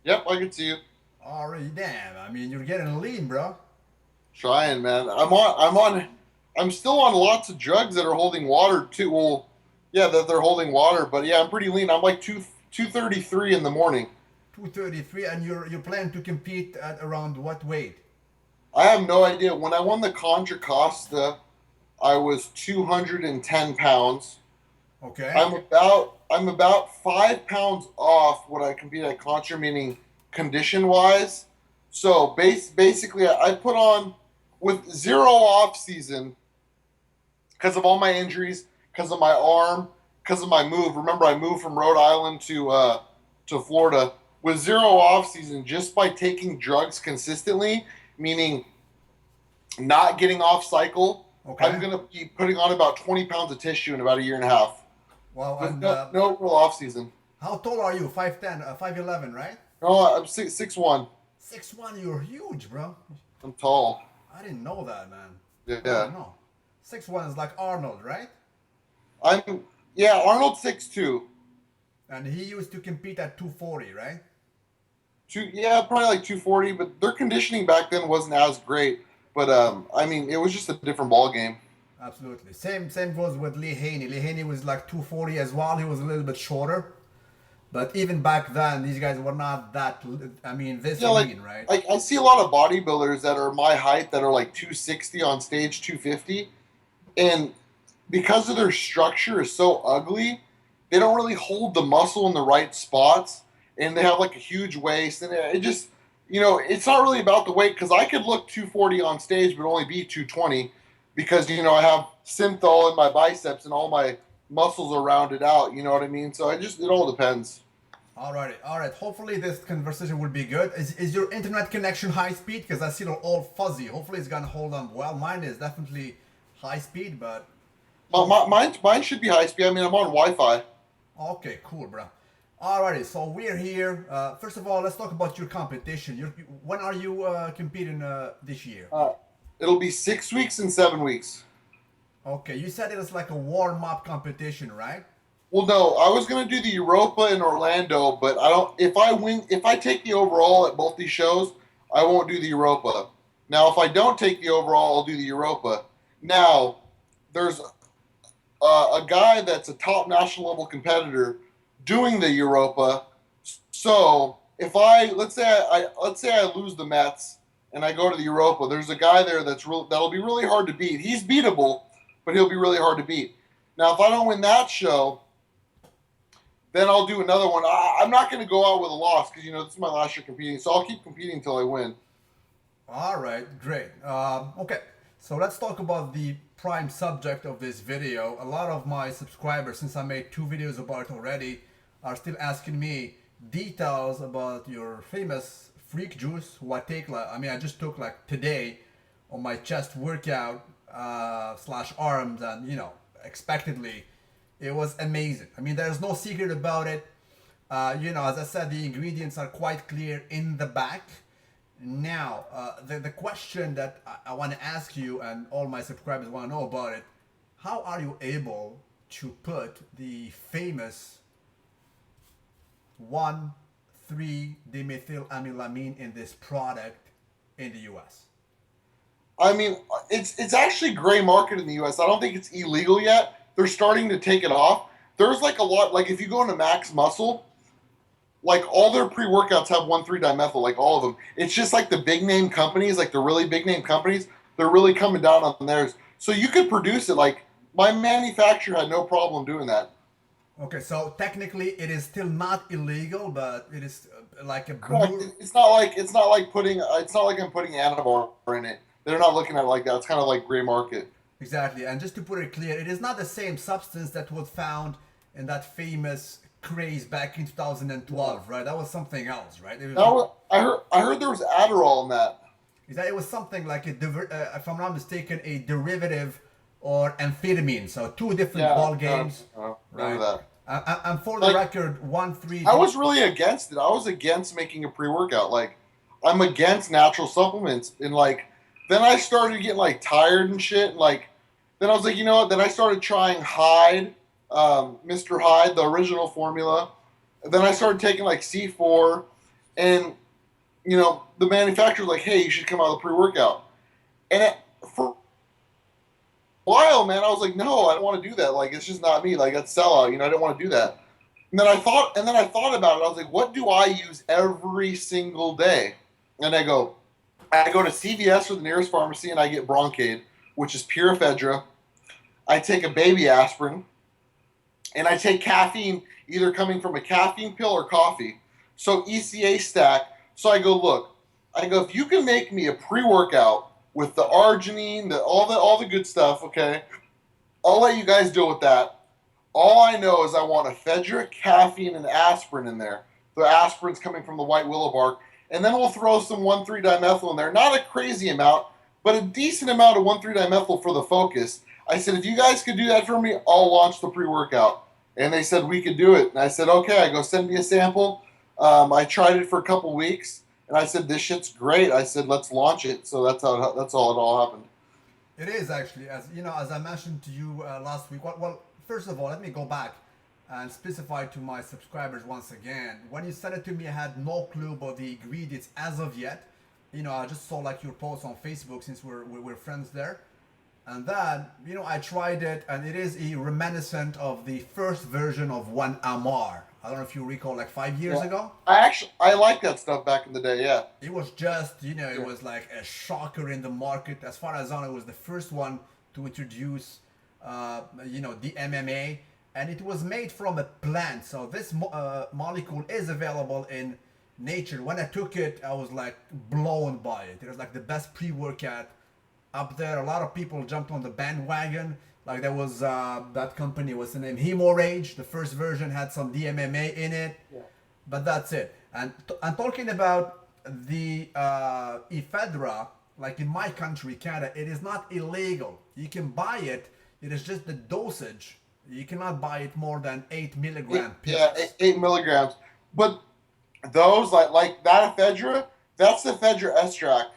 Yep, I can see you. Already, damn. I mean, you're getting lean, bro. Trying, man. I'm still on lots of drugs that are holding water too. Well, yeah, that they're holding water, but yeah, I'm pretty lean. I'm like 233 in the morning. 233, and you plan to compete at around what weight? I have no idea. When I won the Contra Costa, I was 210 pounds. Okay. I'm about 5 pounds off what I compete at Contra, meaning condition wise. So basically, I put on with zero off season because of all my injuries, because of my arm, because of my move. Remember, I moved from Rhode Island to Florida with zero off season just by taking drugs consistently, meaning not getting off cycle. I'm Okay. gonna be putting on about 20 pounds of tissue in about a year and a half Well, with and no real off season. how tall are you? 5'10", 5'11", right? No, I'm 6'1". 6'1", you're huge, bro. I'm tall. I didn't know that, man. I Yeah, didn't know. 6'1" is like Arnold, right? I'm. Yeah, Arnold 6'2". And he used to compete at 240, right? Yeah, probably like 240. But their conditioning back then wasn't as great. But I mean, it was just a different ball game. Absolutely. Same goes with Lee Haney. Lee Haney was like 240 as well. He was a little bit shorter. But even back then, these guys were not that. I mean, this Yeah, like lean, right? I see a lot of bodybuilders that are my height that are like 260 on stage, 250, and because of their structure is so ugly, they don't really hold the muscle in the right spots, and they have like a huge waist, and it just, it's not really about the weight because I could look 240 on stage but only be 220 because I have synthol in my biceps and all my muscles are rounded out. You know what I mean? So it all depends. All right, all right. Hopefully, this conversation will be good. Is your internet connection high speed? Because I see it all fuzzy. Hopefully, it's gonna hold on well. Mine is definitely high speed, but hope. Mine should be high speed. I mean, I'm on Wi-Fi. Okay, cool, bro. Alrighty, so we're here. First of all, let's talk about your competition. When are you competing this year? Uh, it'll be 6 weeks and 7 weeks. Okay, you said it was like a warm-up competition, right? Well, no, I was gonna do the Europa in Orlando, but I don't. If I take the overall at both these shows, I won't do the Europa. Now, if I don't take the overall, I'll do the Europa. Now, there's a guy that's a top national level competitor doing the Europa. So if I let's say I lose the Mets and I go to the Europa, there's a guy there that'll be really hard to beat. He's beatable, but he'll be really hard to beat. Now, if I don't win that show, then I'll do another one. I'm not going to go out with a loss because this is my last year competing, so I'll keep competing until I win. All right, great. Okay, so let's talk about the prime subject of this video. A lot of my subscribers, since I made 2 videos about it already, are still asking me details about your famous freak juice, who I take like, I mean, I just took like today on my chest workout slash arms, and expectedly, it was amazing. I mean, there's no secret about it. As I said, the ingredients are quite clear in the back. Now, the question that I want to ask you, and all my subscribers want to know about it, how are you able to put the famous 1,3-dimethylamine in this product in the US? I mean, it's actually gray market in the U.S. I don't think it's illegal yet. They're starting to take it off. There's like a lot. Like if you go into Max Muscle, like all their pre workouts have 1,3-dimethyl, like all of them. It's just like the big name companies, like the really big name companies, they're really coming down on theirs. So you could produce it. Like my manufacturer had no problem doing that. Okay, so technically it is still not illegal, but it is like a Correct. blue. It's not like I'm putting Anavar in it. They're not looking at it like that. It's kind of like gray market. Exactly, and just to put it clear, it is not the same substance that was found in that famous craze back in Yeah. 2012, right? That was something else, right? I heard there was Adderall in that. Is that it was something like if I'm not mistaken, a derivative or amphetamine. So two different Yeah, ball games, remember right? that. And for the Like record, one three I dim. was really against it. I was against making a pre-workout. Like I'm against natural supplements, and like then I started getting like tired and shit. And, like then I was like, you know what? Then I started trying Hyde, Mr. Hyde, the original formula. And then I started taking like C4, And the manufacturer's like, hey, you should come out of the pre-workout. And for a while, man, I was like, no, I don't want to do that. Like, it's just not me. Like, that's sellout. I didn't want to do that. And then I thought about it. I was like, what do I use every single day? And I go to CVS or the nearest pharmacy and I get Broncaid, which is pure ephedra. I take a baby aspirin, and I take caffeine, either coming from a caffeine pill or coffee. So ECA stack. So I go, look, if you can make me a pre-workout with the arginine, all the good stuff, okay, I'll let you guys deal with that. All I know is I want ephedra, caffeine, and aspirin in there. The aspirin's coming from the white willow bark. And then we'll throw some 1,3-dimethyl in there. Not a crazy amount, but a decent amount of 1,3-dimethyl for the focus. I said, if you guys could do that for me, I'll launch the pre-workout. And they said we could do it. And I said, okay. I go, send me a sample. I tried it for a couple weeks, and I said, this shit's great. I said, let's launch it. So that's all it all happened. It is actually, as I mentioned to you last week. Well, first of all, let me go back and specify to my subscribers once again. When you sent it to me, I had no clue about the ingredients as of yet. I just saw like your post on Facebook since we're friends there. And then, I tried it, and it is a reminiscent of the first version of One Amar. I don't know if you recall, like 5 years ago. I liked that stuff back in the day. Yeah. It was just, it was like a shocker in the market. As far as I know, it was the first one to introduce, the MMA, and it was made from a plant. So this molecule is available in nature. When I took it, I was like blown by it. It was like the best pre-workout up there. A lot of people jumped on the bandwagon. Like there was that company, what's the name? Hemorrhage. The first version had some DMMA in it, but that's it. And I'm talking about the ephedra. Like in my country, Canada, it is not illegal. You can buy it. It is just the dosage. You cannot buy it more than 8 milligram pills. Yeah, 8 milligrams. But those like that ephedra, that's the ephedra extract.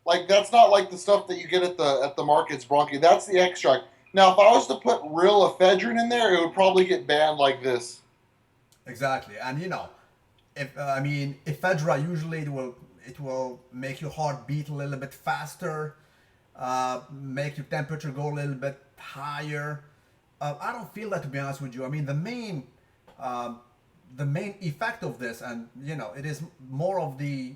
Like that's not like the stuff that you get at the markets, Bronchi. That's the extract. Now, if I was to put real ephedrine in there, it would probably get banned like this. Exactly, and ephedra usually it will make your heart beat a little bit faster, make your temperature go a little bit higher. I don't feel that, to be honest with you. I mean, the main effect of this, and it is more of the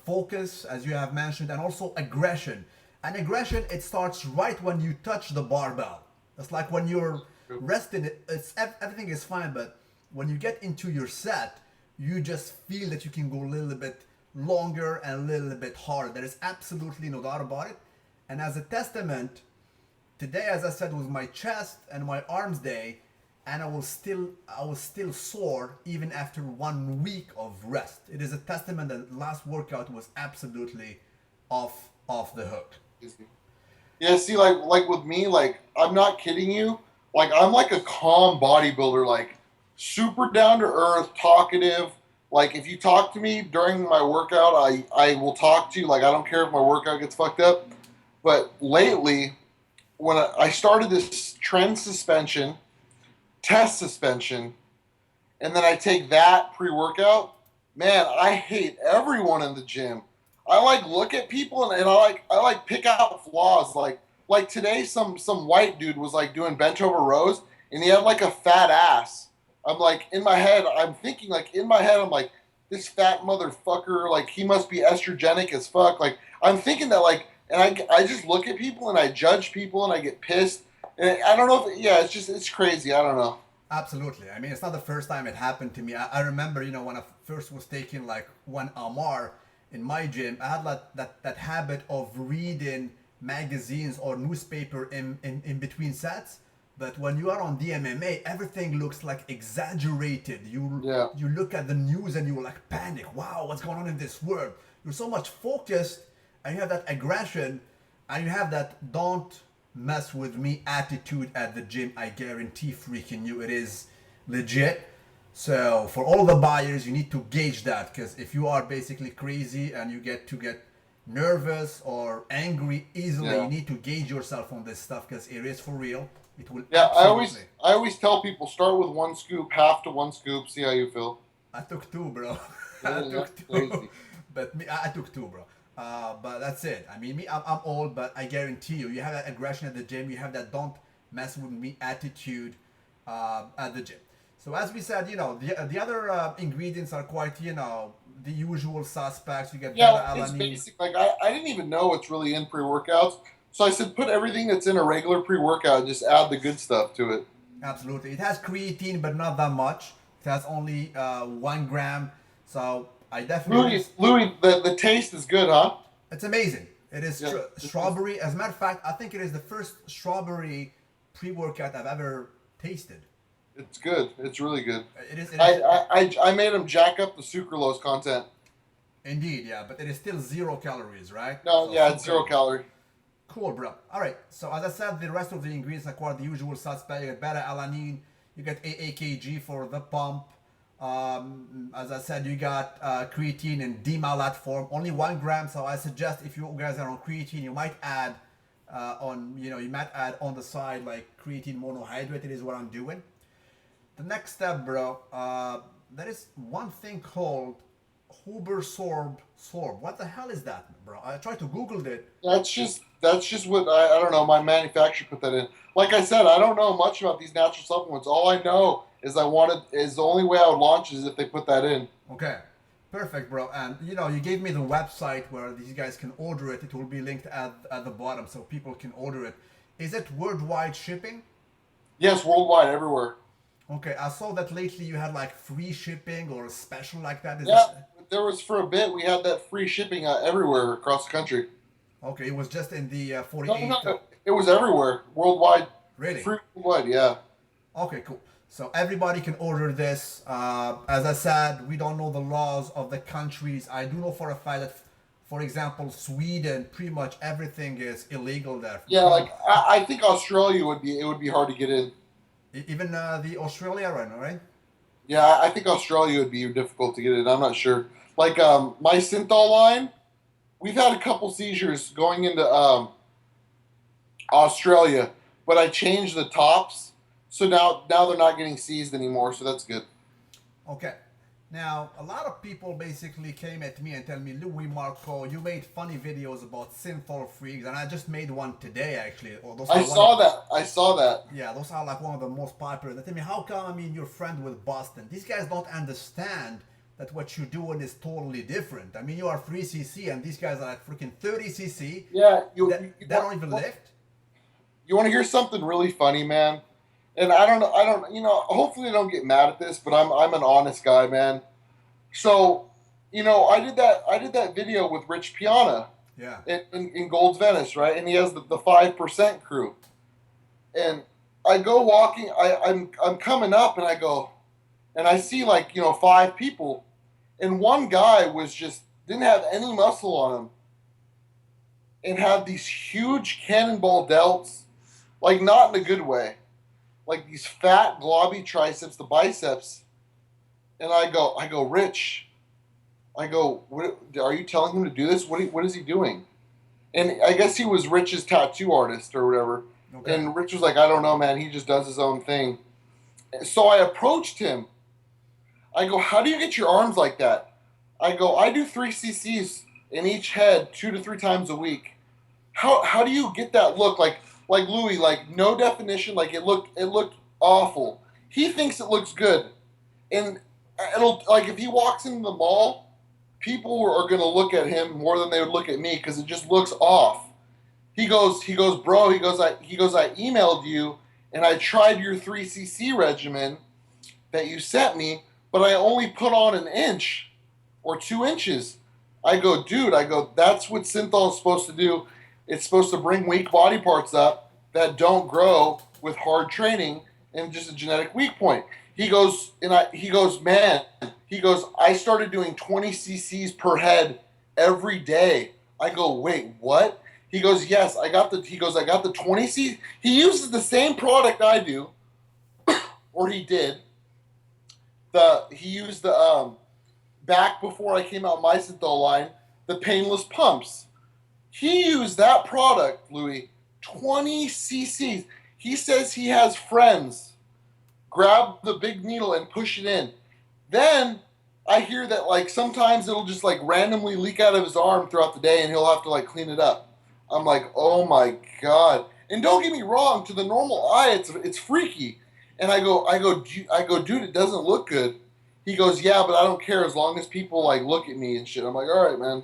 focus, as you have mentioned, and also aggression. And aggression, it starts right when you touch the barbell. It's like when you're resting, everything is fine, but when you get into your set, you just feel that you can go a little bit longer and a little bit harder. There is absolutely no doubt about it. And as a testament, today, as I said, was my chest and my arms day, and I was still sore even after 1 week of rest. It is a testament that last workout was absolutely off the hook. Yeah, see, like with me, like I'm not kidding you. Like I'm like a calm bodybuilder, like super down to earth, talkative. Like if you talk to me during my workout, I will talk to you. Like I don't care if my workout gets fucked up. But lately, when I started this trend suspension, test suspension, and then I take that pre-workout, man, I hate everyone in the gym. I like look at people and I like pick out flaws. Like today, some white dude was like doing bench over rows, and he had like a fat ass. I'm like in my head, I'm like this fat motherfucker, like he must be estrogenic as fuck. Like I'm thinking that like, and I just look at people and I judge people and I get pissed. And I don't know if it's crazy. I don't know. Absolutely. I mean, it's not the first time it happened to me. I remember, when I first was taking like One Amar in my gym, I had like that habit of reading magazines or newspaper in between sets. But when you are on DMMA, everything looks like exaggerated. You look at the news and you like panic. Wow, what's going on in this world? You're so much focused, and you have that aggression, and you have that don't mess with me attitude at the gym. I guarantee freaking you it is legit. So for all the buyers, you need to gauge that, because if you are basically crazy and you get nervous or angry easily, you need to gauge yourself on this stuff, because it is for real. It will I always tell people, start with 1 scoop, half to 1 scoop, see how you feel. I took 2, bro. I Yeah, took that's two, crazy. but I took two, bro. But that's it. I mean, me, I'm old, but I guarantee you, you have that aggression at the gym. You have that don't mess with me attitude at the gym. So as we said, the other ingredients are quite, the usual suspects. You get Yeah, beta like it's alanine. basic. Like I didn't even know what's really in pre-workouts. So I said put everything that's in a regular pre-workout and just add the good stuff to it. Absolutely, it has creatine, but not that much. It has only 1 gram. So I definitely, Louis, the taste is good, huh? it's amazing. It is Yeah, strawberry. As a matter of fact, I think it is the first strawberry pre-workout I've ever tasted. it's good. It's really good. It is. It I, is I made them jack up the sucralose content. indeed, yeah. But it is still 0 calories, right? No, So yeah, full it's 0 calorie. Cool, bro. All right. So as I said, the rest of the ingredients are quite the usual suspect. You get beta alanine. You get AAKG for the pump. As I said, you got creatine in demalat form, only 1 gram. So I suggest if you guys are on creatine, you might add you might add on the side like creatine monohydrate. Is what I'm doing. The next step, bro. There is one thing called Huber Sorb. What the hell is that, bro? I tried to Google it. That's just what I don't know. My manufacturer put that in. Like I said, I don't know much about these natural supplements. All I know is the only way I would launch is if they put that in. Okay, perfect, bro. And you gave me the website where these guys can order it. It will be linked at the bottom so people can order it. Is it worldwide shipping? Yes, worldwide, everywhere. Okay, I saw that lately you had like free shipping or a special like that. Is Yeah, that there was for a bit we had that free shipping everywhere across the country. okay? It was just in the No, 48. no, it was everywhere, worldwide, Really? free worldwide. Yeah. Okay, cool. So everybody can order this. As I said, we don't know the laws of the countries. I do know for a fact that, for example, Sweden, pretty much everything is illegal there. Yeah, like I think Australia would be hard to get in. Even the Australia right now, right? Yeah, I think Australia would be difficult to get in. I'm not sure. Like my Synthol line, we've had a couple seizures going into Australia, but I changed the tops, so now they're not getting seized anymore. So that's good. Okay. Now, a lot of people basically came at me and tell me, Louis Marco, you made funny videos about synthol freaks, and I just made one today actually. Or those I are one saw of, that. I saw that. yeah, those are like one of the most popular. They tell me, how come? I mean, you're friend with Boston. These guys don't understand that what you're doing is totally different. I mean, you are 3cc, and these guys are like freaking 30cc. Yeah, They don't even lift. you want to hear something really funny, man? And I don't know. I don't. Hopefully, I don't get mad at this, but I'm an honest guy, man. So, I did that video with Rich Piana Yeah. in Gold's Venice, right? And he has the 5% crew. And I go walking. I'm coming up, and I go, and I see like 5 people, and one guy was just didn't have any muscle on him, and had these huge cannonball delts, like not in a good way, like these fat globby triceps, the biceps. And I go, Rich. I go, what, are you telling him to do this? What is he doing? And I guess he was Rich's tattoo artist or whatever. Okay. And Rich was like, I don't know, man. He just does his own thing. So I approached him. I go, how do you get your arms like that? I go, I do 3 cc's in each head 2 to 3 times a week. How do you get that look like Louis, like no definition, like it looked awful. He thinks it looks good, and it'll like if he walks into the mall, people are gonna look at him more than they would look at me because it just looks off. He goes, bro. I emailed you and I tried your 3 cc regimen that you sent me, but I only put on an inch or 2 inches. I go, dude. I go, that's what synthol is supposed to do. It's supposed to bring weak body parts up that don't grow with hard training and just a genetic weak point. He goes, man. He goes, I started doing 20 cc's per head every day. I go, wait, what? He goes, yes, I got the 20 cc. He uses the same product I do, or he did. He used the back before I came out my synthol line, the painless pumps. He used that product, Louis, 20 cc's. He says he has friends grab the big needle and push it in. Then I hear that like sometimes it'll just like randomly leak out of his arm throughout the day, and he'll have to like clean it up. I'm like, oh my god! And don't get me wrong, to the normal eye, it's freaky. And I go, dude, it doesn't look good. He goes, yeah, but I don't care as long as people like look at me and shit. I'm like, all right, man.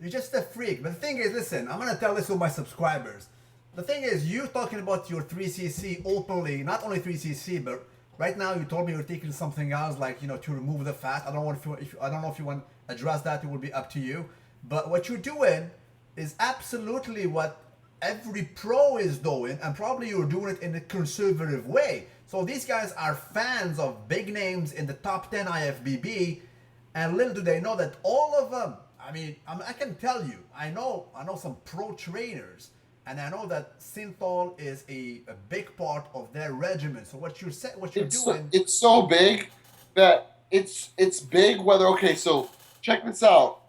You're just a freak. But the thing is, listen, I'm gonna tell this to my subscribers. The thing is, you talking about your 3cc openly, not only 3cc, but right now you told me you're taking something else, like to remove the fat. I don't want if I don't know if you want to address that. It will be up to you. But what you're doing is absolutely what every pro is doing, and probably you're doing it in a conservative way. So these guys are fans of big names in the top 10 IFBB, and little do they know that all of them. I can tell you, I know some pro trainers, and I know that synthol is a big part of their regimen. So what you're doing, It's so big that it's big. Whether okay, so check this out.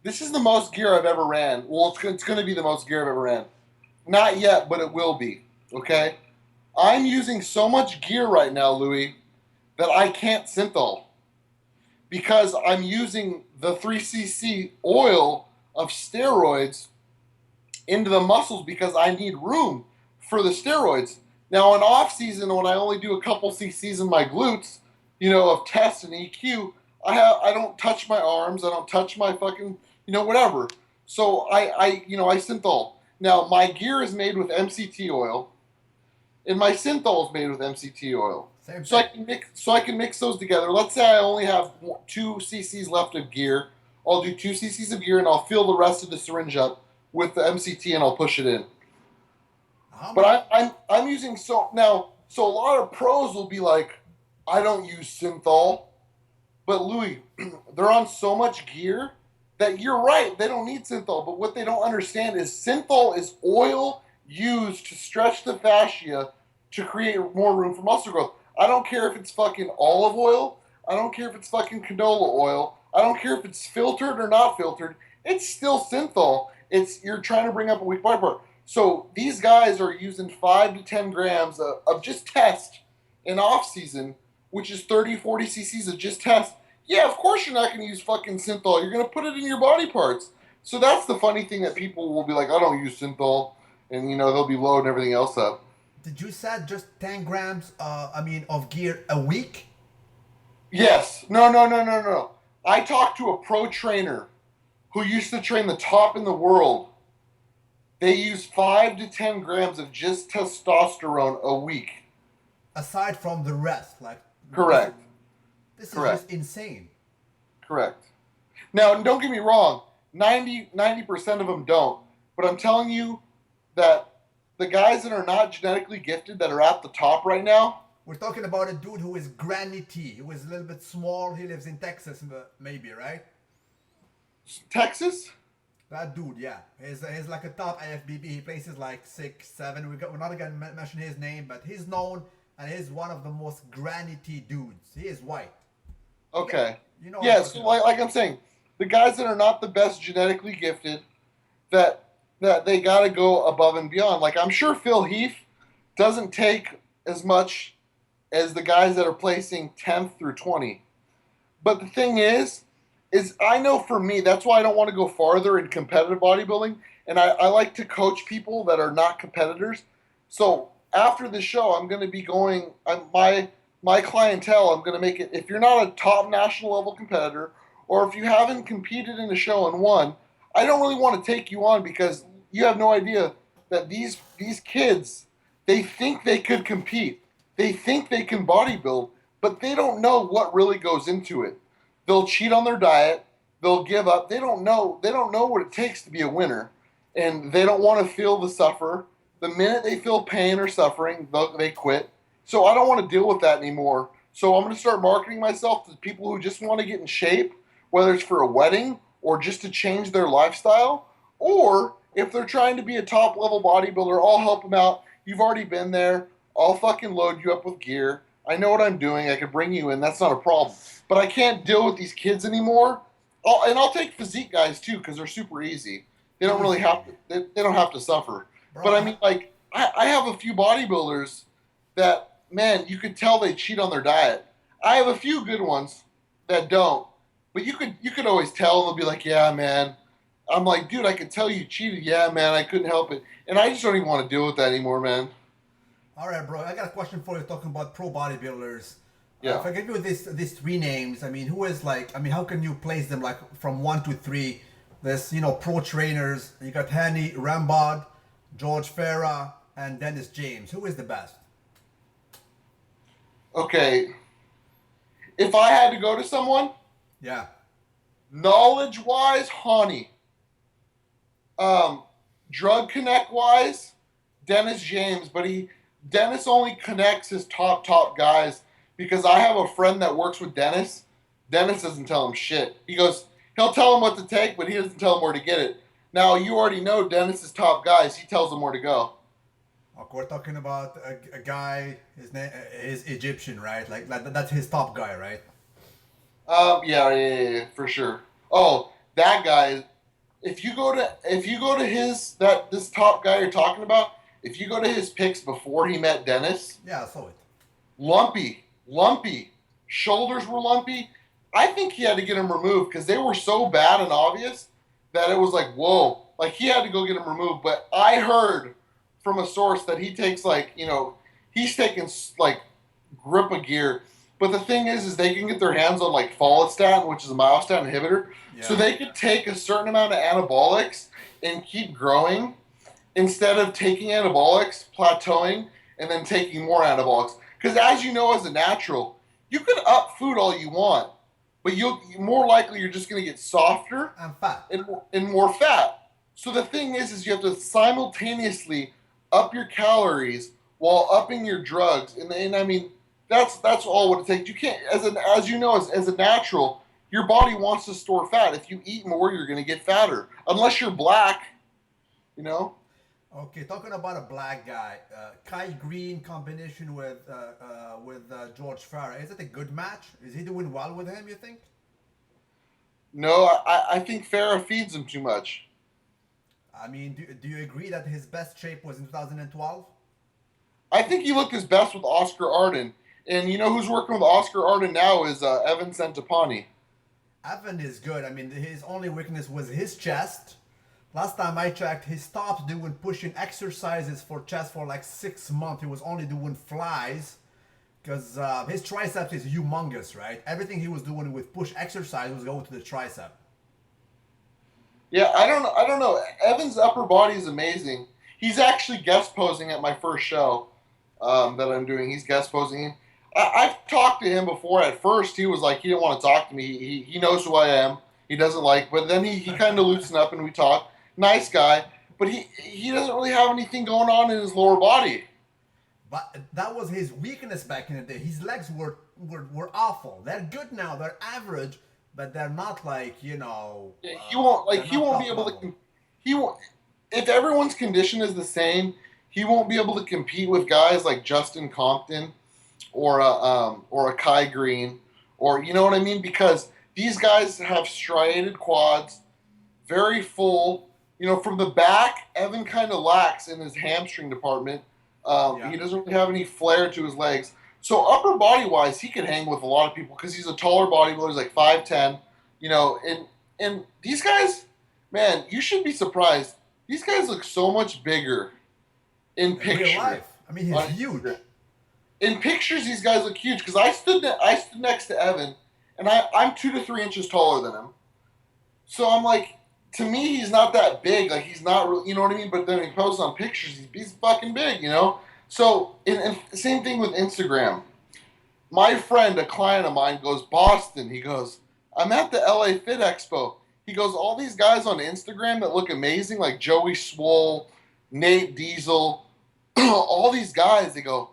This is the most gear I've ever ran. Well, it's going to be the most gear I've ever ran. Not yet, but it will be. Okay, I'm using so much gear right now, Louis, that I can't synthol because I'm using the 3cc oil of steroids into the muscles because I need room for the steroids. Now, in off season, when I only do a couple cc's in my glutes, of test and EQ, I don't touch my arms, I don't touch my fucking whatever. So I synthol. Now my gear is made with MCT oil, and my synthol is made with MCT oil. same So thing. I can mix those together. Let's say I only have 2 cc's left of gear. I'll do 2 cc's of gear, and I'll fill the rest of the syringe up with the MCT, and I'll push it in. How much? But I'm using so a lot of pros will be like, I don't use synthol, but Louis, they're on so much gear that you're right, they don't need synthol. But what they don't understand is synthol is oil used to stretch the fascia to create more room for muscle growth. I don't care if it's fucking olive oil. I don't care if it's fucking canola oil. I don't care if it's filtered or not filtered. It's still synthol. You're trying to bring up a weak body part. So these guys are using 5 to 10 grams of just test in off season, which is 30, 40 cc's of just test. Yeah, of course you're not going to use fucking synthol. You're going to put it in your body parts. So that's the funny thing that people will be like, I don't use synthol, and they'll be loading everything else up. Did you say just 10 grams? Of gear a week? Yes. No, no, no, no, no. I talked to a pro trainer who used to train the top in the world. They use 5 to 10 grams of just testosterone a week. Aside from the rest, like Correct. this is Correct. just insane. Correct. Now, don't get me wrong. 90% of them don't. But I'm telling you that the guys that are not genetically gifted that are at the top right now. We're talking about a dude who is Granny T, who is a little bit small. He lives in Texas, maybe, right? Texas? That dude, yeah. He's like a top IFBB. He places like 6, 7. We're not going to mention his name, but he's known, and he's one of the most Granny T dudes. He is white. Okay. You know what Yeah, I'm so talking about. like I'm saying, the guys that are not the best genetically gifted, that they got to go above and beyond. Like I'm sure Phil Heath doesn't take as much as the guys that are placing 10th through 20. But the thing is I know for me, that's why I don't want to go farther in competitive bodybuilding. And I like to coach people that are not competitors. So after the show, I'm going to be going, my clientele, I'm going to make it, if you're not a top national level competitor, or if you haven't competed in a show and won, I don't really want to take you on because you have no idea that these kids, they think they could compete. They think they can bodybuild, but they don't know what really goes into it. They'll cheat on their diet. They'll give up. They don't know what it takes to be a winner, and they don't want to feel the suffer. The minute they feel pain or suffering, they quit. So I don't want to deal with that anymore. So I'm going to start marketing myself to people who just want to get in shape, whether it's for a wedding or just to change their lifestyle, or if they're trying to be a top level bodybuilder, I'll help them out. You've already been there. I'll fucking load you up with gear. I know what I'm doing. I can bring you in. That's not a problem. But I can't deal with these kids anymore. I'll take physique guys too because they're super easy. They don't really have to. They don't have to suffer. Bro, But I mean, like I have a few bodybuilders that, man, you could tell they cheat on their diet. I have a few good ones that don't. But you could always tell. They'll be like, yeah, man. I'm like, dude, I could tell you cheated. Yeah, man, I couldn't help it, and I just don't even want to deal with that anymore, man. All right, bro. I got a question for you. Talking about pro bodybuilders. If Yeah. I give you these three names, I mean, who is like? I mean, how can you place them like from one to three? There's pro trainers. You got Hanny Rambod, George Farah, and Dennis James. Who is the best? Okay. If I had to go to someone, Yeah. knowledge wise, Hani. Um, drug connect wise, Dennis James, but Dennis only connects his top guys because I have a friend that works with Dennis. Dennis doesn't tell him shit. He'll tell him what to take, but he doesn't tell him where to get it. Now you already know Dennis's top guys. He tells them where to go. Okay, we're talking about a guy. His name is Egyptian, right? Like that's his top guy, right? Yeah, for sure. Oh, that guy. If you go to his that this top guy you're talking about, if you go to his pics before he met Dennis, Yeah, I saw it. lumpy, shoulders were lumpy. I think he had to get them removed because they were so bad and obvious that it was like, whoa, like he had to go get them removed. But I heard from a source that he takes he's taking like grip of gear. But the thing is they can get their hands on like follistatin, which is a myostatin inhibitor, so Yeah. they could take a certain amount of anabolics and keep growing instead of taking anabolics, plateauing, and then taking more anabolics. Because as you know, as a natural, you can up food all you want, but you'll more likely you're just going to get softer And fat. and more fat. So the thing is you have to simultaneously up your calories while upping your drugs, and I mean that's all what it takes. You can't as you know as a natural, your body wants to store fat. If you eat more, you're going to get fatter, unless you're black, you know. Okay, talking about a black guy, Kai Green combination with George Farah. Is it a good match? Is he doing well with him? You think? No, I think Farah feeds him too much. I mean, do you agree that his best shape was in 2012? I think he looked his best with Oscar Arden. And you know who's working with Oscar Arden now is Evan Centopani. Evan is good. I mean, his only weakness was his chest. Last time I checked, he stopped doing pushing exercises for chest for like 6 months. He was only doing flies because his triceps is humongous, right? Everything he was doing with push exercise was going to the tricep. Yeah, I don't know. Evan's upper body is amazing. He's actually guest posing at my first show that I'm doing. He's guest posing. I've talked to him before. At first, he was like he didn't want to talk to me. He knows who I am. He doesn't like, but then he kind of loosened up and we talked. Nice guy, but he doesn't really have anything going on in his lower body. But that was his weakness back in the day. His legs were awful. They're good now. They're average, but they're not like He won't they're he not won't be top able level. to he won't if everyone's condition is the same. He won't be able to compete with guys like Justin Compton or a Kai Green or you know what I mean because these guys have striated quads, very full. You know, from the back, Evan kind of lacks in his hamstring department. Yeah. He doesn't really have any flair to his legs. So upper body wise, he could hang with a lot of people because he's a taller bodybuilder. He's like 5'10". You know, and these guys, man, you should be surprised. These guys look so much bigger in In real picture. life. I mean, he's On huge. Instagram. In pictures, these guys look huge because I stood next to Evan, and I'm 2 to 3 inches taller than him. So I'm like, to me, he's not that big. Like he's not, really, you know what I mean. But then he posts on pictures, he's fucking big, you know. So and same thing with Instagram. My friend, a client of mine, goes Boston. He goes, I'm at the LA Fit Expo. He goes, all these guys on Instagram that look amazing, like Joey Swole, Nate Diesel, all these guys. They go,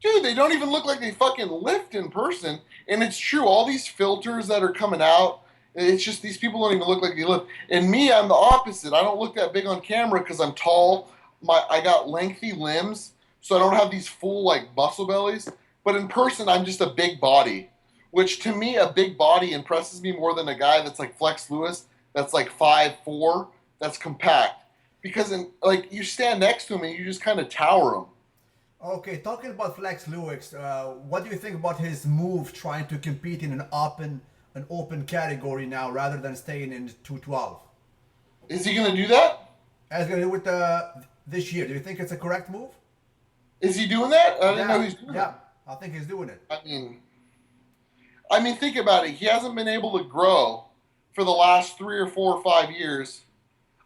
dude, they don't even look like they fucking lift in person. And it's true. All these filters that are coming out, it's just these people don't even look like they lift. And me, I'm the opposite. I don't look that big on camera because I'm tall. I got lengthy limbs, so I don't have these full like muscle bellies. But in person, I'm just a big body, which to me, a big body impresses me more than a guy that's like Flex Lewis, that's like 5'4", that's compact. Because like you stand next to him and you just kind of tower him. Okay, talking about Flex Lewis, what do you think about his move trying to compete in an an open category now rather than staying in 212. Is he going to do that? As going to do with this year. Do you think it's a correct move? Is he doing that? I didn't know he's doing yeah, that. I think he's doing it. I mean, think about it. He hasn't been able to grow for the last 3 or 4 or 5 years.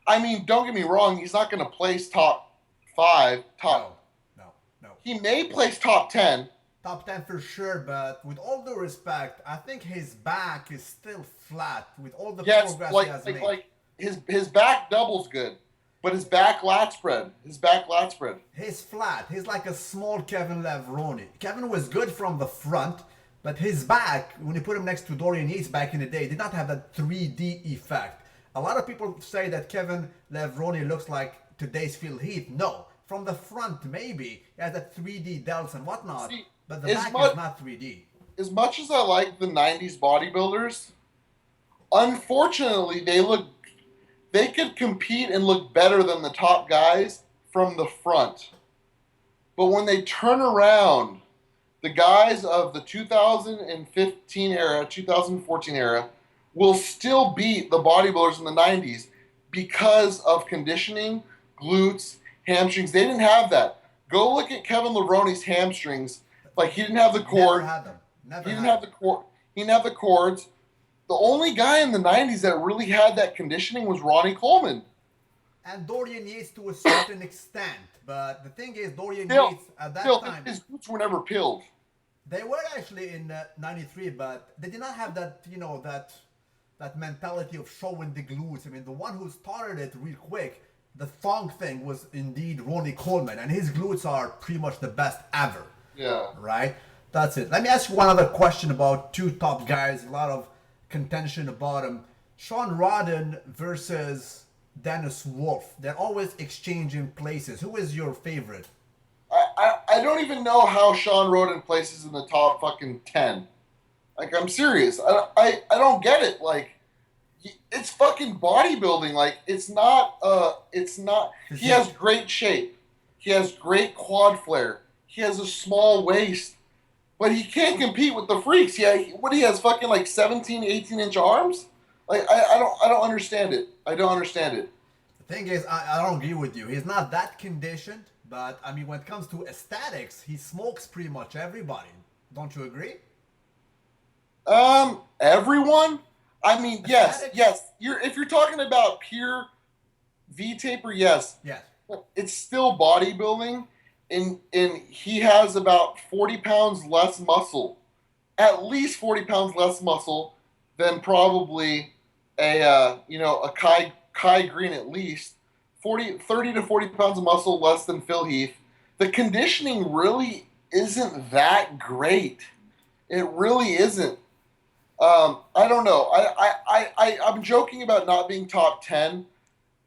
I mean, don't get me wrong. He's not going to place top 5. No. He may place top 10. Top 10 for sure, but with all due respect, I think his back is still flat with all the progress he has made. Like his back double's good, but his back lat spread. He's flat. He's like a small Kevin Levrone. Kevin was good from the front, but his back, when you put him next to Dorian Yates back in the day, did not have that 3D effect. A lot of people say that Kevin Levrone looks like today's Phil Heath. No. From the front, maybe. He has that 3D delts and whatnot. But the back is not 3D. As much as I like the 90s bodybuilders, unfortunately, they could compete and look better than the top guys from the front. But when they turn around, the guys of the 2015 era, 2014 era, will still beat the bodybuilders in the 90s because of conditioning, glutes, hamstrings. They didn't have that. Go look at Kevin Levroni's hamstrings. Like, he didn't have the cord. Never had them. He didn't have the cord. He didn't have the cords. The only guy in the 90s that really had that conditioning was Ronnie Coleman. And Dorian Yates to a certain extent. But the thing is, Dorian Yates at that time, his boots were never peeled. They were actually in 93, but they did not have that, that mentality of showing the glutes. I mean, the one who started it real quick, the thong thing, was indeed Ronnie Coleman. And his glutes are pretty much the best ever. Yeah. Right? That's it. Let me ask you one other question about two top guys. A lot of contention about them. Sean Roden versus Dennis Wolf. They're always exchanging places. Who is your favorite? I don't even know how Sean Roden places in the top fucking 10. Like, I'm serious. I don't get it. Like, it's fucking bodybuilding. Like, it's not, he has great shape. He has great quad flare. He has a small waist, but he can't compete with the freaks. Yeah, he has fucking like 17, 18-inch arms. Like, I don't understand it. I don't understand it. The thing is, I don't agree with you. He's not that conditioned, but I mean, when it comes to aesthetics, he smokes pretty much everybody. Don't you agree? Everyone. I mean, aesthetics? yes. If you're talking about pure V-taper, yes. Yes. It's still bodybuilding. And he has about 40 pounds less muscle, at least 40 pounds less muscle than probably a Kai Green, at least 30 to 40 pounds of muscle less than Phil Heath. The conditioning really isn't that great. It really isn't. I don't know. I'm joking about not being top 10.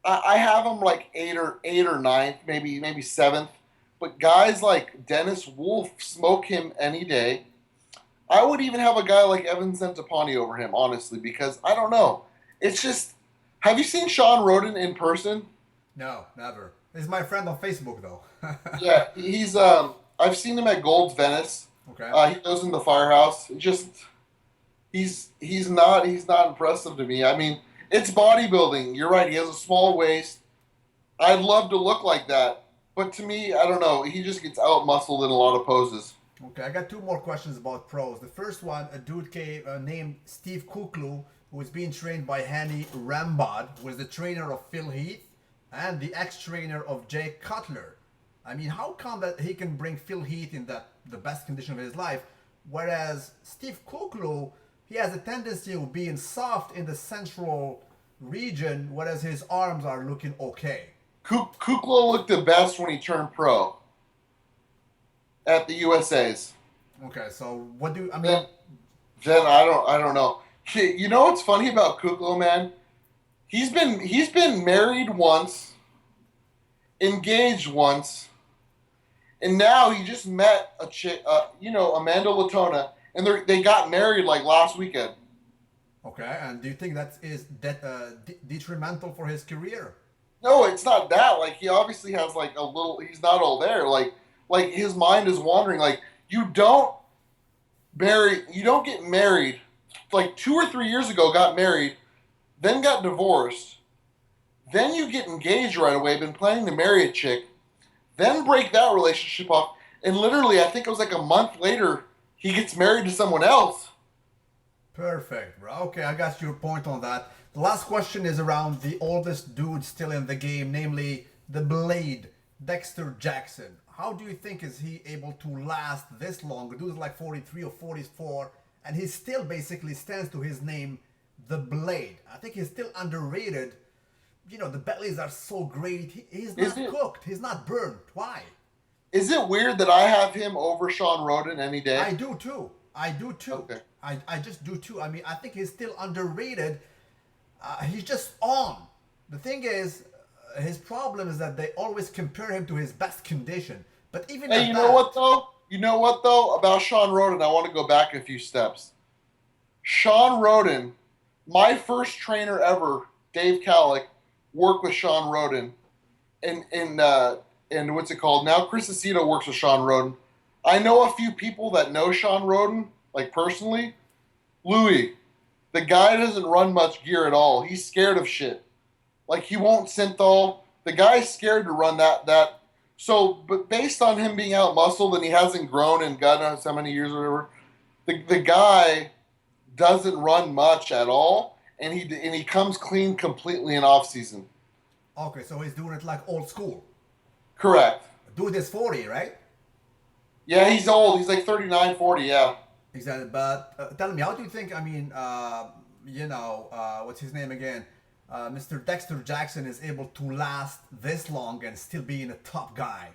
I have him like 8 or 9th, maybe 7th. But guys like Dennis Wolf smoke him any day. I would even have a guy like Evan Centopani over him, honestly, because I don't know. It's just, have you seen Sean Roden in person? No, never. He's my friend on Facebook, though. Yeah, he's I've seen him at Gold's Venice. Okay. He goes in the firehouse. He's not impressive to me. I mean, it's bodybuilding. You're right. He has a small waist. I'd love to look like that. But to me, I don't know. He just gets out-muscled in a lot of poses. Okay, I got two more questions about pros. The first one, a dude named Steve Kuklu, who was being trained by Hani Rambod, was the trainer of Phil Heath and the ex-trainer of Jay Cutler. I mean, how come that he can bring Phil Heath in the best condition of his life, whereas Steve Kuklu, he has a tendency of being soft in the central region, whereas his arms are looking okay. Kuklo looked the best when he turned pro at the USA's. Okay, so what do I mean? Then I don't know. You know what's funny about Kuklo, man? He's been married once, engaged once, and now he just met a chick, Amanda Latona, and they got married like last weekend. Okay, and do you think that is detrimental for his career? No, it's not that. Like, he obviously has like a little. He's not all there. Like his mind is wandering. Like, you don't get married like 2 or 3 years ago, got married, then got divorced, then you get engaged right away, been planning to marry a chick, then break that relationship off, and literally, I think it was like a month later, he gets married to someone else. Perfect, bro. Okay, I got your point on that. The last question is around the oldest dude still in the game, namely the Blade, Dexter Jackson. How do you think is he able to last this long? The dude's like 43 or 44, and he still basically stands to his name, the Blade. I think he's still underrated. You know, the bellies are so great. He's not cooked. He's not burnt. Why? Is it weird that I have him over Sean Roden any day? I do too. I do too. Okay. I just do too. I mean, I think he's still underrated. He's just on. The thing is, his problem is that they always compare him to his best condition. But even Hey, at you that, know what though? You know what though about Sean Roden? I want to go back a few steps. Sean Roden, my first trainer ever, Dave Kallick, worked with Sean Roden, and what's it called? Now Chris Aceto works with Sean Roden. I know a few people that know Sean Roden, like personally. Louis, the guy doesn't run much gear at all. He's scared of shit. Like he won't synthol. The guy's scared to run that. So, but based on him being out muscled and he hasn't grown in God knows how many years or whatever, the guy doesn't run much at all, and he comes clean completely in off season. okay, so he's doing it like old school. Correct. Dude is 40, right? Yeah, he's old. He's like 39, 40, yeah. Exactly. But tell me, how do you think? I mean, what's his name again? Mr. Dexter Jackson is able to last this long and still being a top guy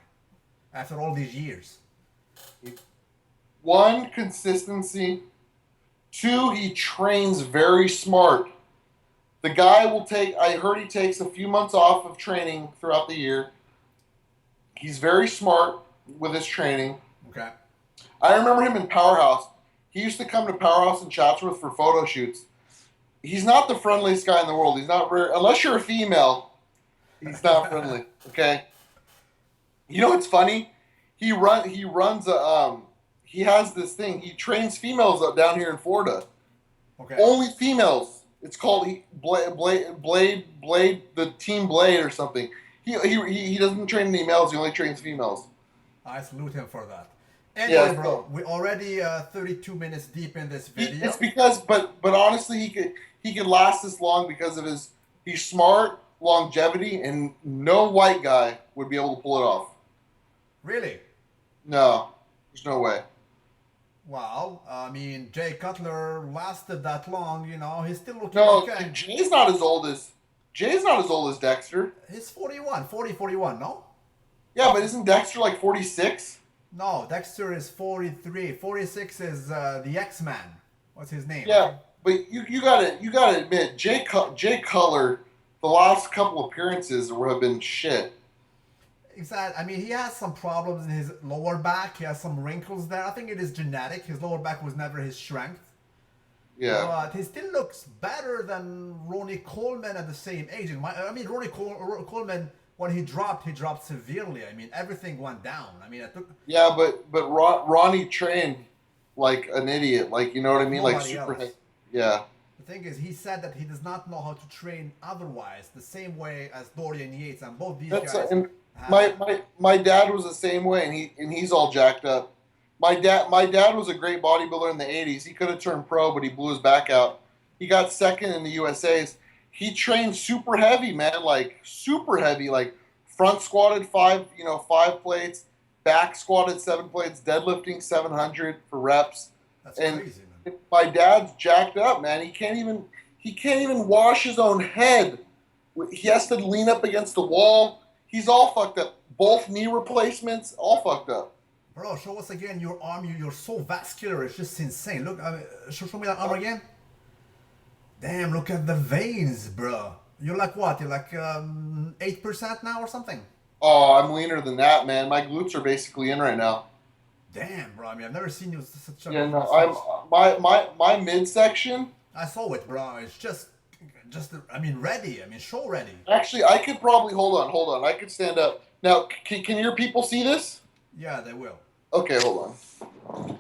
after all these years. One, consistency. Two, he trains very smart. The guy will take, I heard he takes a few months off of training throughout the year. He's very smart with his training. Okay. I remember him in Powerhouse. He used to come to Powerhouse in Chatsworth for photo shoots. He's not the friendliest guy in the world. He's not very, unless you're a female, he's not friendly. Okay. You know what's funny? He has this thing. He trains females up down here in Florida. Okay. Only females. It's called Blade, the Team Blade or something. He doesn't train any males. He only trains females. I salute him for that. Anyway, Yeah, bro, we're already 32 minutes deep in this video. It's because, but honestly, he could last this long because of he's smart, longevity, and no white guy would be able to pull it off. Really? No, there's no way. Wow. I mean, Jay Cutler lasted that long. You know, he's still looking No, okay. Jay's not as old as Dexter. He's 41, no? Yeah, but isn't Dexter like 46? No, Dexter is 43. 46 is the X-Man. What's his name? Yeah, but you gotta admit, Jay Cutler, the last couple appearances have been shit. Exactly. I mean, he has some problems in his lower back. He has some wrinkles there. I think it is genetic. His lower back was never his strength. Yeah. But he still looks better than Ronnie Coleman at the same age. I mean, Ronnie Coleman, when he dropped severely. I mean, everything went down. I mean, Yeah, but Ronnie trained like an idiot. Like, you know what I mean? Like nobody super. else. Yeah. The thing is, he said that he does not know how to train otherwise, the same way as Dorian Yates, and both these guys. And my dad was the same way, and he's all jacked up. My dad was a great bodybuilder in the 80s. He could have turned pro, but he blew his back out. He got second in the USA's. He trained super heavy, man, like super heavy, like front squatted five plates, back squatted 7 plates, deadlifting 700 for reps. That's and crazy, man. my dad's jacked up, man. He can't even wash his own head. He has to lean up against the wall. He's all fucked up. Both knee replacements, all fucked up. Bro, show us again your arm. You're so vascular. It's just insane. Look, show me that arm again. Damn, look at the veins, bro. You're like what? You're like 8% now or something? Oh, I'm leaner than that, man. My glutes are basically in right now. Damn, bro. I mean, I've never seen you such a... Yeah, no, my midsection. I saw it, bro. It's just, I mean, ready. I mean, show ready. Actually, I could probably hold on. I could stand up. Now, can your people see this? Yeah, they will. Okay, hold on.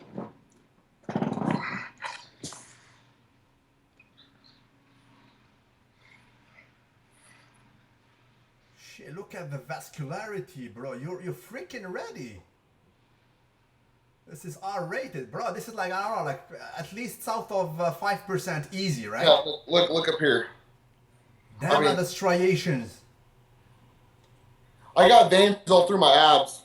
Shit, look at the vascularity, bro. You're freaking ready. This is R-rated, bro. This is like, I don't know, like at least south of 5% easy, right? Yeah, look up here. Damn, I mean- the striations. I got veins all through my abs,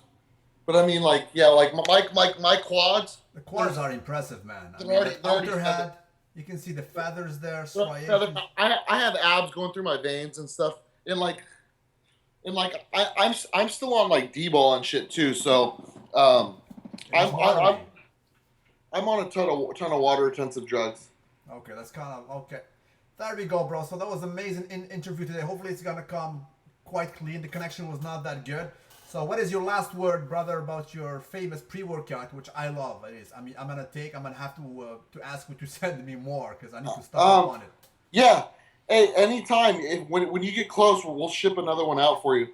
but I mean, like, yeah, like my quads. The quads are impressive, man. I They're mean, already- the they're already outer head, you can see the feathers there, I striations. have abs going through my veins and stuff, and I'm still on like D-ball and shit too. So It's watery. I'm on a ton of water retentive drugs. Okay, that's kind of okay. There we go, bro. So that was amazing interview today. Hopefully, it's gonna come quite clean. The connection was not that good. So, what is your last word, brother, about your famous pre-workout, which I love? It is. I mean, I'm gonna have to ask you to send me more because I need to start up on it. Yeah. Hey, anytime when you get close, we'll ship another one out for you.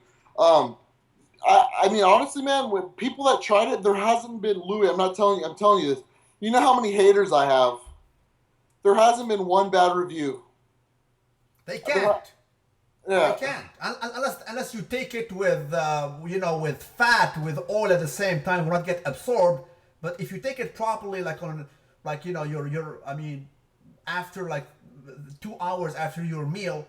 I mean, honestly, man, with people that tried it, there hasn't been Louis. I'm telling you this. You know how many haters I have. There hasn't been one bad review. They can't. Yeah. They can't unless you take it with with fat, with oil at the same time, will not get absorbed. But if you take it properly, like your I mean, after like 2 hours after your meal,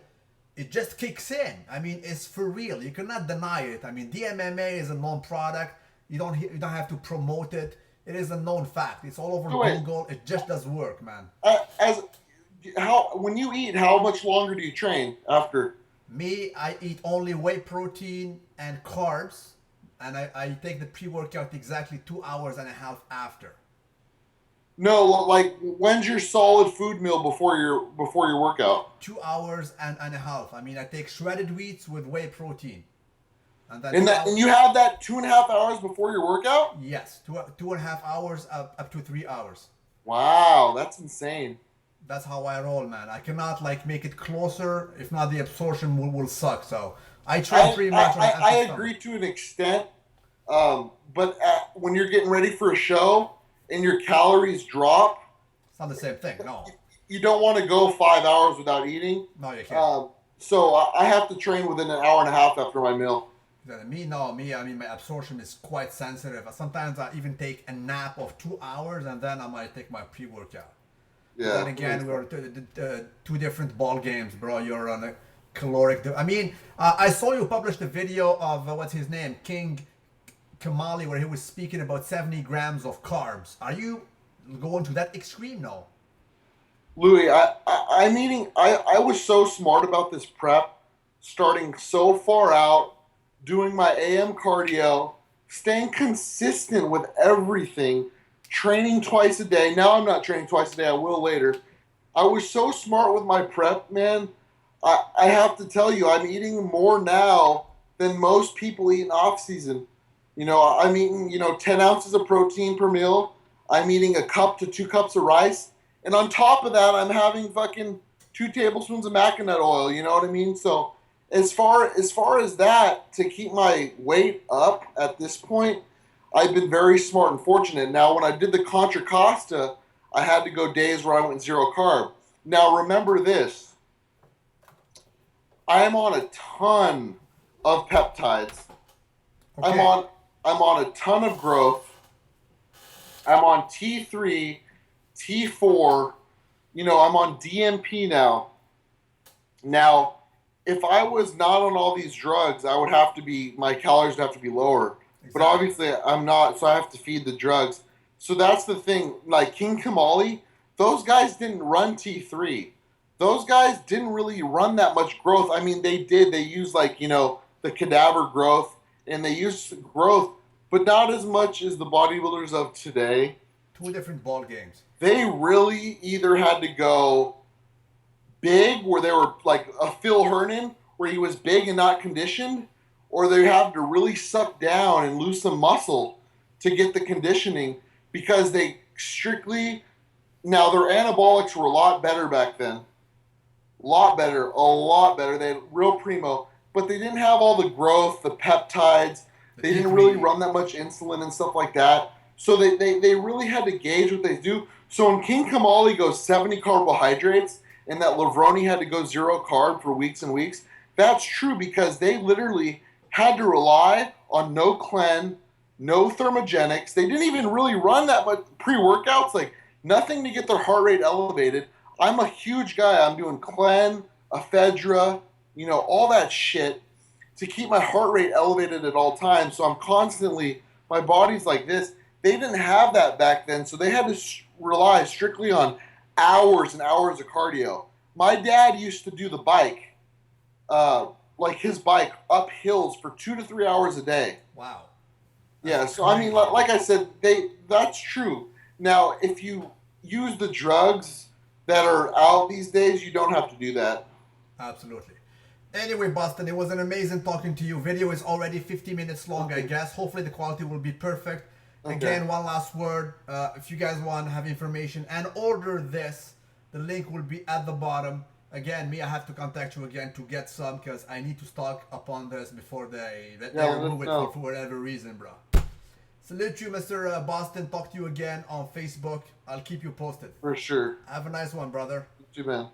it just kicks in. I mean, it's for real. You cannot deny it. I mean, DMMA is a known product. You don't have to promote it. It is a known fact. It's all over Google. It just does work, man. When you eat, how much longer do you train after? Me, I eat only whey protein and carbs, and I take the pre-workout exactly 2 hours and a half after. No, like when's your solid food meal before your workout? 2 hours and a half. I mean, I take shredded wheats with whey protein, and then And you have that 2.5 hours before your workout? yes, 2.5 hours up to 3 hours. Wow, that's insane. That's how I roll, man. I cannot like make it closer. If not, the absorption will suck. So I try pretty much. I agree to an extent, but when you're getting ready for a show and your calories drop, It's not the same thing. No, you don't want to go 5 hours without eating. no, you can't. So I have to train within an hour and a half after my meal. Me, I mean, my absorption is quite sensitive. Sometimes I even take a nap of 2 hours and then I might take my pre-workout. Yeah. And again, we're two different ball games, bro. You're on a caloric. I mean, I saw you published a video of what's his name, King Kamali, where he was speaking about 70 grams of carbs. Are you going to that extreme now? Louis, I was so smart about this prep, starting so far out, doing my AM cardio, staying consistent with everything, training twice a day. Now I'm not training twice a day. I will later. I was so smart with my prep, man. I have to tell you, I'm eating more now than most people eat in off season. You know, I'm eating 10 ounces of protein per meal. I'm eating a cup to 2 cups of rice, and on top of that, I'm having fucking 2 tablespoons of maca oil. You know what I mean? So as far as that, to keep my weight up at this point, I've been very smart and fortunate. Now, when I did the Contra Costa, I had to go days where I went 0 carb. Now, remember this. I'm on a ton of peptides. Okay. I'm on a ton of growth. I'm on T3, T4. I'm on DMP now. Now, if I was not on all these drugs, my calories would have to be lower. But obviously, I'm not, so I have to feed the drugs. So that's the thing. Like King Kamali, those guys didn't run T3. Those guys didn't really run that much growth. I mean, they did. They used the cadaver growth, and they used growth, but not as much as the bodybuilders of today. 2 different ball games. They really either had to go big, where they were like a Phil Hernan, where he was big and not conditioned, or they have to really suck down and lose some muscle to get the conditioning, because they now their anabolics were a lot better back then. A lot better. They had real primo, but they didn't have all the growth, the peptides. They didn't really run that much insulin and stuff like that. So they really had to gauge what they do. So when King Kamali goes 70 carbohydrates and that Lavroni had to go 0 carb for weeks and weeks, that's true because they literally had to rely on no Clen, no thermogenics. They didn't even really run that much pre-workouts, like nothing to get their heart rate elevated. I'm a huge guy. I'm doing Clen, ephedra, all that shit to keep my heart rate elevated at all times. So I'm constantly, my body's like this. They didn't have that back then, so they had to rely strictly on hours and hours of cardio. My dad used to do the bike, like his bike, up hills for 2 to 3 hours a day. Wow. Yeah, so I mean, like I said, that's true. Now, if you use the drugs that are out these days, you don't have to do that. Absolutely. Anyway, Boston, it was an amazing talking to you. Video is already 50 minutes long, I guess. Hopefully the quality will be perfect. Okay. Again, one last word. If you guys want to have information and order this, the link will be at the bottom. Again, I have to contact you again to get some because I need to stock upon this before they remove it for whatever reason, bro. Salute you, Mr. Boston. Talk to you again on Facebook. I'll keep you posted. For sure. Have a nice one, brother. You too, man.